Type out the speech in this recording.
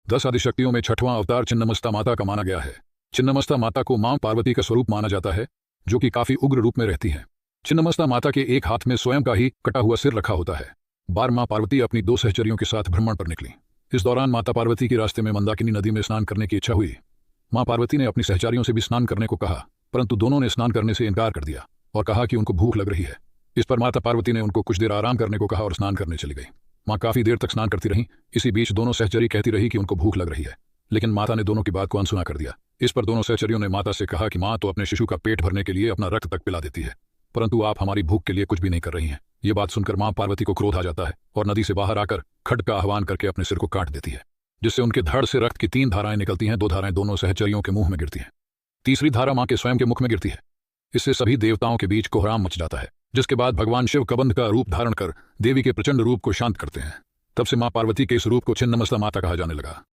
10 आदिशक्तियों में छठवां अवतार छिन्नमस्ता माता का माना गया है। छिन्नमस्ता माता को मां पार्वती का स्वरूप माना जाता है, जो कि काफी उग्र रूप में रहती हैं। छिन्नमस्ता माता के एक हाथ में स्वयं का ही कटा हुआ सिर रखा होता है। बार मां पार्वती अपनी 2 सहचरियों के साथ भ्रमण पर निकली। इस दौरान माता पार्वती के रास्ते में मंदाकिनी नदी में स्नान करने की इच्छा हुई। मां पार्वती ने अपनी सहचरियों से भी स्नान करने को कहा, परंतु दोनों ने स्नान करने से इनकार कर दिया और कहा कि उनको भूख लग रही है। इस पर माता पार्वती ने उनको कुछ देर आराम करने को कहा और स्नान करने चली गई। मां काफी देर तक स्नान करती रहीं। इसी बीच दोनों सहचरी कहती रही कि उनको भूख लग रही है, लेकिन माता ने दोनों की बात को अनसुना कर दिया। इस पर दोनों सहचरियों ने माता से कहा कि मां तो अपने शिशु का पेट भरने के लिए अपना रक्त तक पिला देती है, परंतु आप हमारी भूख के लिए कुछ भी नहीं कर रही हैं। ये बात सुनकर मां पार्वती को क्रोध आ जाता है और नदी से बाहर आकर खड्ग का आह्वान करके अपने सिर को काट देती है, जिससे उनके धड़ से रक्त की 3 धाराएं निकलती हैं। 2 धाराएं दोनों सहचरियों के मुंह में गिरती हैं। तीसरी धारा मां के स्वयं के मुख में गिरती है। इससे सभी देवताओं के बीच कोहराम मच जाता है, जिसके बाद भगवान शिव कबंध का रूप धारण कर देवी के प्रचंड रूप को शांत करते हैं। तब से मां पार्वती के इस रूप को छिन्नमस्ता माता कहा जाने लगा।